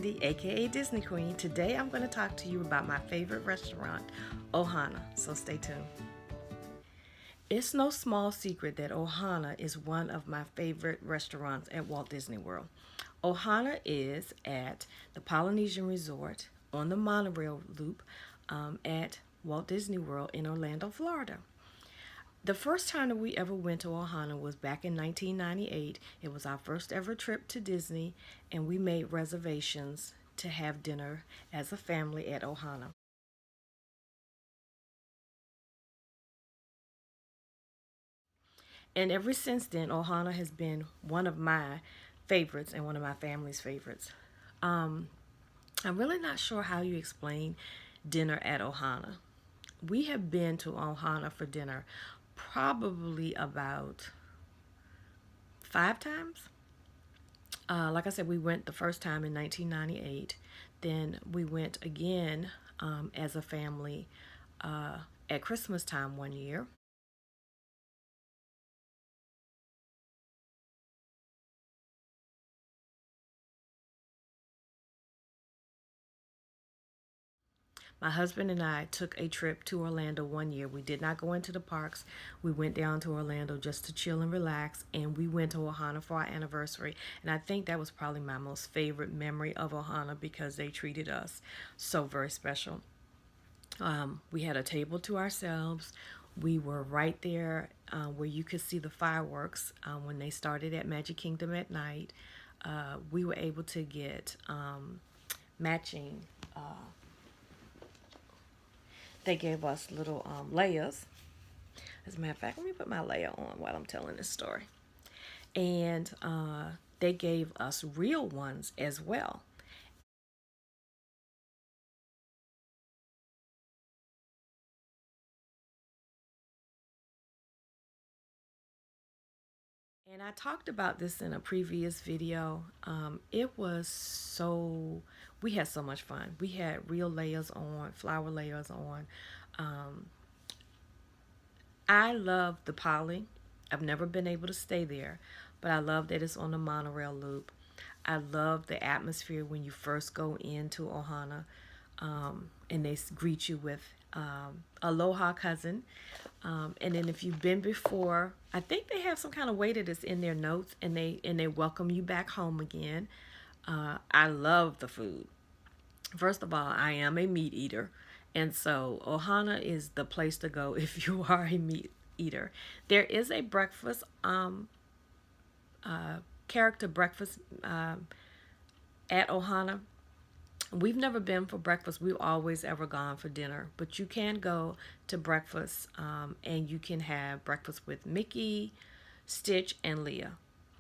Cindy, aka Disney Queen. Today I'm going to talk to you about my favorite restaurant, Ohana, so stay tuned. It's no small secret that Ohana is one of my favorite restaurants at Walt Disney World. Ohana is at the Polynesian Resort on the monorail loop at Walt Disney World in Orlando, Florida. The first time that we ever went to Ohana was back in 1998. It was our first ever trip to Disney, and we made reservations to have dinner as a family at Ohana. And ever since then, Ohana has been one of my favorites and one of my family's favorites. Um, I'm really not sure how you explain dinner at Ohana. We have been to Ohana for dinner probably about 5 times. Like I said, we went the first time in 1998. Then we went again as a family at Christmas time one year. My husband and I took a trip to Orlando one year. We did not go into the parks. We went down to Orlando just to chill and relax, and we went to Ohana for our anniversary. And I think that was probably my most favorite memory of Ohana because they treated us so very special. We had a table to ourselves. We were right there where you could see the fireworks when they started at Magic Kingdom at night. We were able to get matching. They gave us little layers. As a matter of fact, let me put my layer on while I'm telling this story. And they gave us real ones as well. And I talked about this in a previous video. We had so much fun. We had real layers on, flower layers on. Um, I love the Poly. I've never been able to stay there, but I love that it's on the monorail loop. I love the atmosphere when you first go into Ohana, and they greet you with Aloha Cousin. And then if you've been before, I think they have some kind of waiter that's in their notes, and they welcome you back home again. I love the food. First of all, I am a meat eater, and so Ohana is the place to go if you are a meat eater. There is a breakfast character breakfast at Ohana. We've never been for breakfast. We've always ever gone for dinner. But you can go to breakfast and you can have breakfast with Mickey, Stitch, and Leah.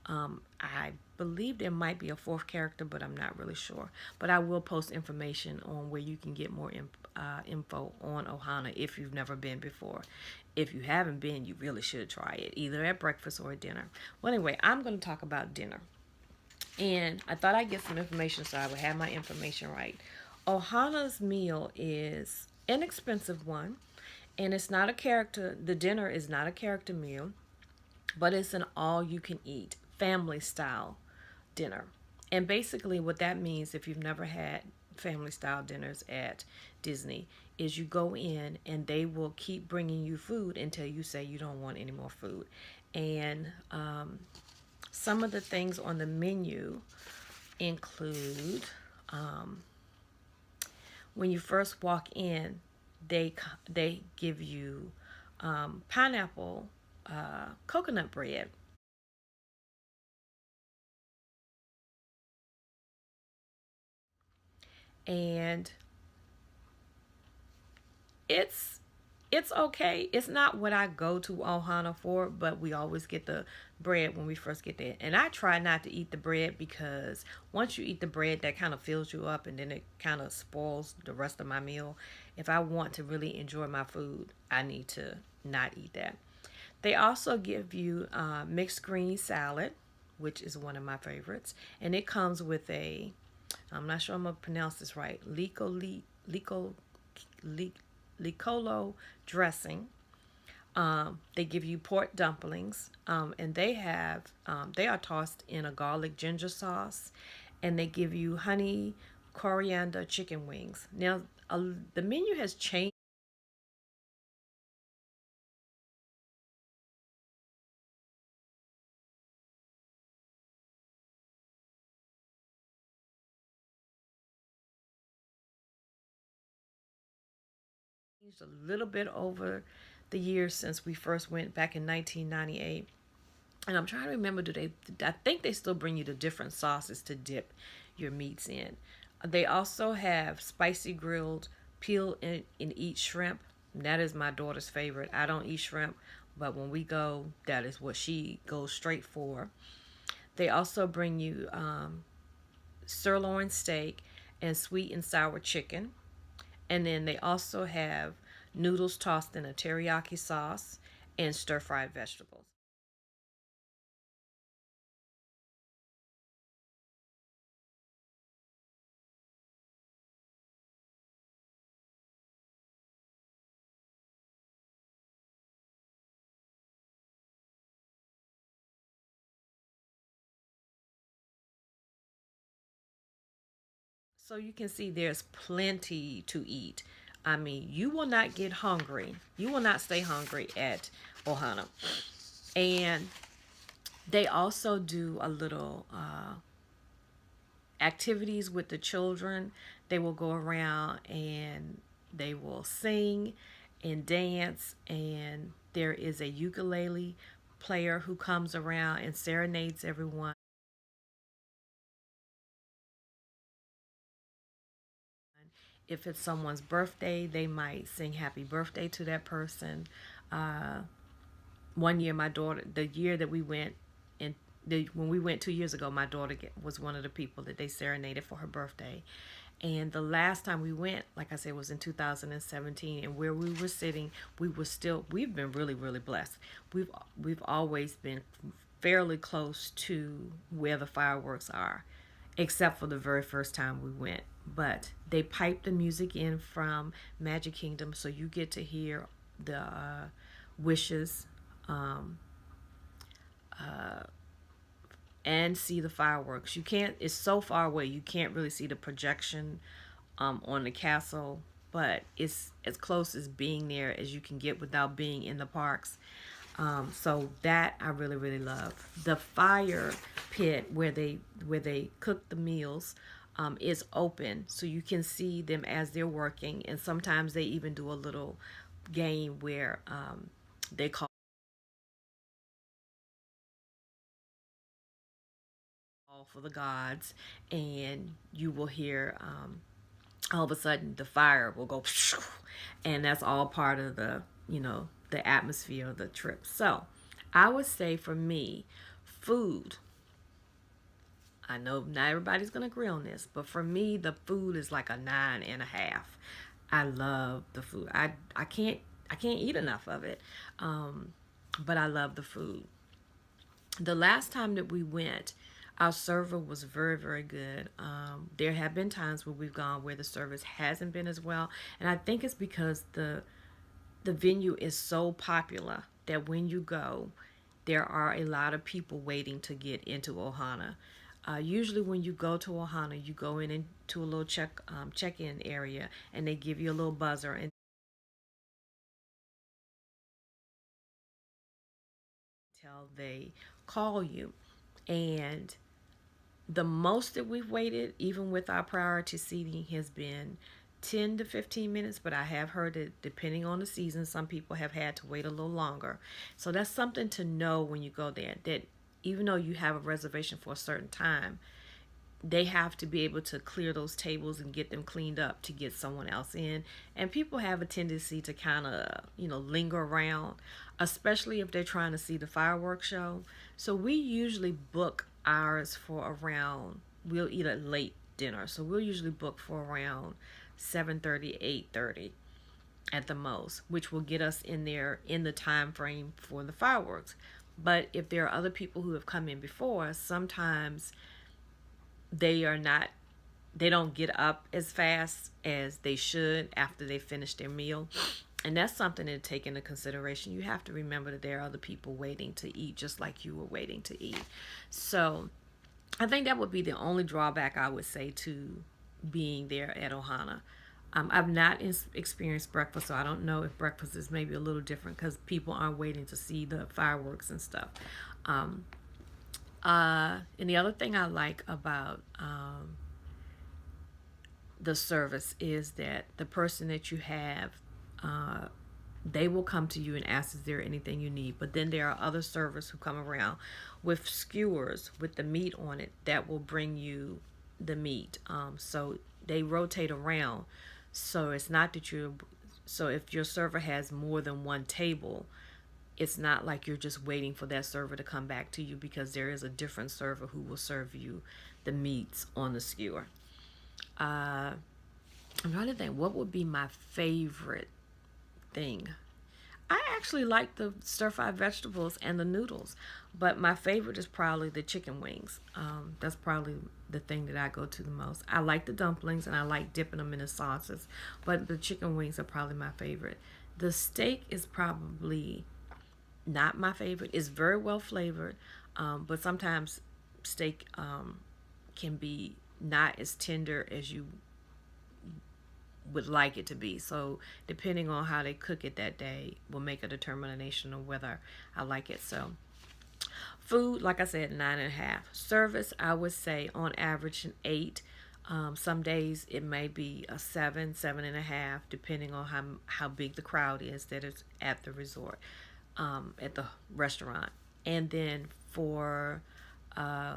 I believe there might be a fourth character, but I'm not really sure. But I will post information on where you can get more info on Ohana if you've never been before. If you haven't been, you really should try it, either at breakfast or at dinner. Well, anyway, I'm going to talk about dinner. And I thought I'd get some information so I would have my information right. Ohana's meal is an inexpensive one, and it's not a character, the dinner is not a character meal, but it's an all you can eat, family style dinner. And basically, what that means, if you've never had family style dinners at Disney, is you go in and they will keep bringing you food until you say you don't want any more food. And some of the things on the menu include when you first walk in, they give you pineapple coconut bread. And it's it's okay. It's not what I go to Ohana for, but we always get the bread when we first get there. And I try not to eat the bread because once you eat the bread, that kind of fills you up and then it kind of spoils the rest of my meal. If I want to really enjoy my food, I need to not eat that. They also give you mixed green salad, which is one of my favorites. And it comes with I'm not sure I'm going to pronounce this right, licolo dressing. They give you pork dumplings, and they are tossed in a garlic ginger sauce, and they give you honey coriander chicken wings. Now, the menu has changed a little bit over the years since we first went back in 1998. And I'm trying to remember, I think they still bring you the different sauces to dip your meats in. They also have spicy grilled peel and eat shrimp. That is my daughter's favorite. I don't eat shrimp, but when we go, that is what she goes straight for. They also bring you sirloin steak and sweet and sour chicken. And then they also have noodles tossed in a teriyaki sauce and stir fried vegetables. So you can see there's plenty to eat. I mean, you will not get hungry. You will not stay hungry at Ohana. And they also do a little activities with the children. They will go around and they will sing and dance. And there is a ukulele player who comes around and serenades everyone. If it's someone's birthday, they might sing happy birthday to that person. Uh, One year, my daughter, the year that we went, and when we went 2 years ago, my daughter was one of the people that they serenaded for her birthday. And the last time we went, like I said, was in 2017, and where we were sitting, we've been really, really blessed. We've always been fairly close to where the fireworks are, except for the very first time we went. But they pipe the music in from Magic Kingdom, so you get to hear the wishes um, and see the fireworks. You can't, it's so far away, you can't really see the projection on the castle, but it's as close as being there as you can get without being in the parks. So that I really, really love. The fire pit where they cook the meals is open, so you can see them as they're working, and sometimes they even do a little game where they call for the gods, and you will hear all of a sudden the fire will go, and that's all part of the atmosphere of the trip. So I would say for me, food. I know not everybody's gonna agree on this, but for me, the food is like a 9.5. I love the food. I can't eat enough of it, but I love the food. The last time that we went, our server was very, very good. There have been times where we've gone where the service hasn't been as well, and I think it's because the venue is so popular that when you go, there are a lot of people waiting to get into Ohana. Usually, when you go to Ohana, you go in into a little check-in area, and they give you a little buzzer until they call you. And the most that we've waited, even with our priority seating, has been 10 to 15 minutes, but I have heard that depending on the season, some people have had to wait a little longer. So that's something to know when you go there, that even though you have a reservation for a certain time, they have to be able to clear those tables and get them cleaned up to get someone else in. And people have a tendency to kind of, linger around, especially if they're trying to see the fireworks show. So we usually book ours for around, we'll eat a late dinner. So we'll usually book for around 7:30, 8:30 at the most, which will get us in there in the time frame for the fireworks. But if there are other people who have come in before us, sometimes they are not they don't get up as fast as they should after they finish their meal, and that's something to take into consideration. You have to remember that there are other people waiting to eat just like you were waiting to eat. So I think that would be the only drawback I would say to being there at Ohana. I've not experienced breakfast, so I don't know if breakfast is maybe a little different because people aren't waiting to see the fireworks and stuff. Um, and the other thing I like about the service is that the person that you have, uh, they will come to you and ask, is there anything you need? But then there are other servers who come around with skewers with the meat on it that will bring you the meat. So they rotate around. So it's not that you're, so if your server has more than one table, it's not like you're just waiting for that server to come back to you, because there is a different server who will serve you the meats on the skewer. Uh, I'm trying to think what would be my favorite thing. I actually like the stir fried vegetables and the noodles, but my favorite is probably the chicken wings. That's probably the thing that I go to the most. I like the dumplings and I like dipping them in the sauces, but the chicken wings are probably my favorite. The steak is probably not my favorite. It's very well flavored, but sometimes steak can be not as tender as you would like it to be. So depending on how they cook it that day will make a determination of whether I like it. So food, like I said, 9.5. Service, I would say on average an 8. Some days it may be a 7, 7.5, depending on how big the crowd is that is at the resort, at the restaurant. And then for uh,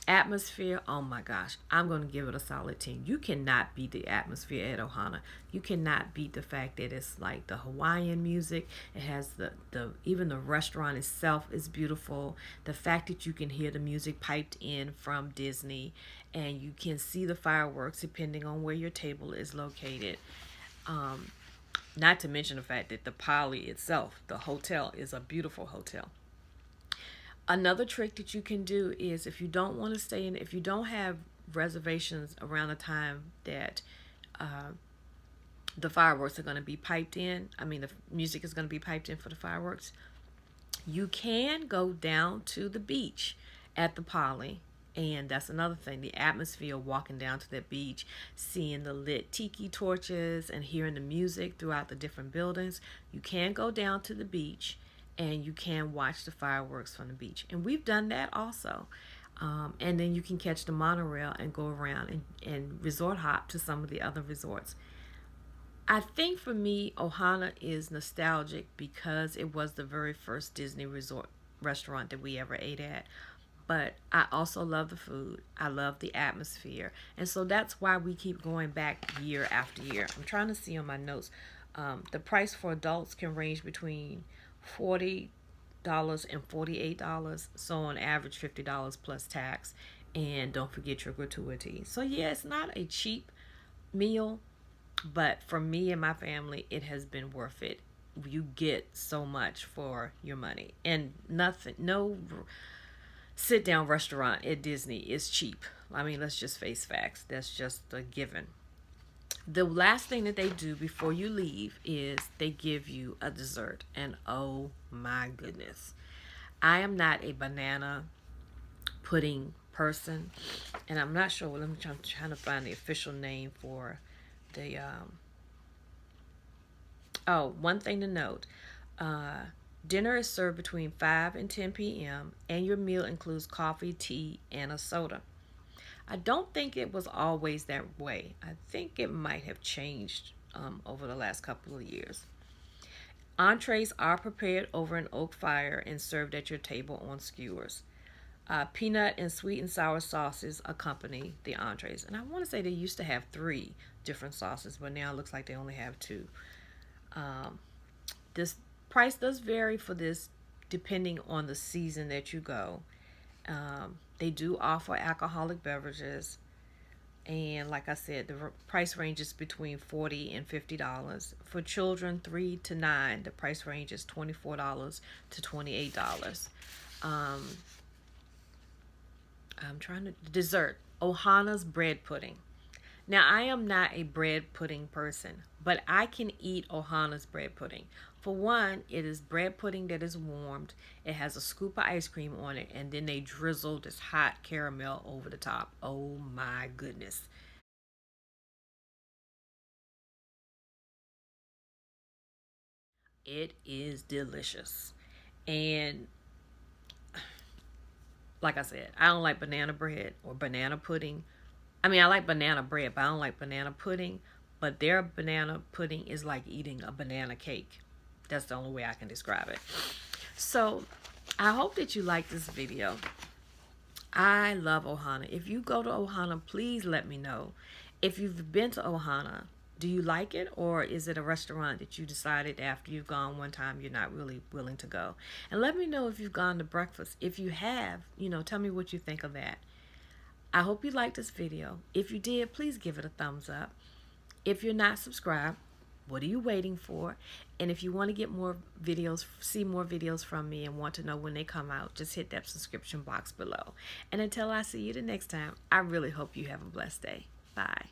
atmosphere, oh my gosh, I'm going to give it a solid 10. You cannot beat the atmosphere at Ohana. You cannot beat the fact that it's like the Hawaiian music. It has the even the restaurant itself is beautiful. The fact that you can hear the music piped in from Disney, and you can see the fireworks depending on where your table is located. Not to mention the fact that the Poly itself, the hotel, is a beautiful hotel. Another trick that you can do is, if you don't want to stay in, if you don't have reservations around the time that the fireworks are going to be piped in, I mean, the music is going to be piped in for the fireworks, you can go down to the beach at the Poly. And that's another thing, the atmosphere, walking down to that beach, seeing the lit tiki torches and hearing the music throughout the different buildings. You can go down to the beach and you can watch the fireworks from the beach. And we've done that also. And then you can catch the monorail and go around and resort hop to some of the other resorts. I think for me, Ohana is nostalgic because it was the very first Disney resort restaurant that we ever ate at. But I also love the food. I love the atmosphere. And so that's why we keep going back year after year. I'm trying to see on my notes. The price for adults can range between $40 and $48. So on average, $50 plus tax. And don't forget your gratuity. So yeah, it's not a cheap meal, but for me and my family, it has been worth it. You get so much for your money, and nothing, no sit down restaurant at Disney is cheap. I mean, let's just face facts. That's just a given. The last thing that they do before you leave is they give you a dessert. And oh my goodness, I am not a banana pudding person, and I'm not sure. I'm trying to find the official name for the. Oh, one thing to note. Dinner is served between 5 and 10 p.m., and your meal includes coffee, tea, and a soda. I don't think it was always that way. I think it might have changed over the last couple of years. Entrees are prepared over an oak fire and served at your table on skewers. Peanut and sweet and sour sauces accompany the entrees. And I want to say they used to have 3 different sauces, but now it looks like they only have 2. This price does vary for this depending on the season that you go. They do offer alcoholic beverages, and like I said, the price ranges between $40 and $50. For children 3 to 9, the price range is $24 to $28. Um, I'm trying to dessert. Ohana's bread pudding. Now, I am not a bread pudding person, but I can eat Ohana's bread pudding. For one, it is bread pudding that is warmed. It has a scoop of ice cream on it, and then they drizzle this hot caramel over the top. Oh my goodness. It is delicious. And like I said, I don't like banana bread or banana pudding. I mean, I like banana bread, but I don't like banana pudding. But their banana pudding is like eating a banana cake. That's the only way I can describe it. So I hope that you like this video. I love Ohana. If you go to Ohana, please let me know. If you've been to Ohana, do you like it, or is it a restaurant that you decided after you've gone one time you're not really willing to go? And let me know if you've gone to breakfast. If you have, tell me what you think of that. I hope you liked this video. If you did, please give it a thumbs up. If you're not subscribed, what are you waiting for? And if you want to get more videos, see more videos from me, and want to know when they come out, just hit that subscription box below. And until I see you the next time, I really hope you have a blessed day. Bye.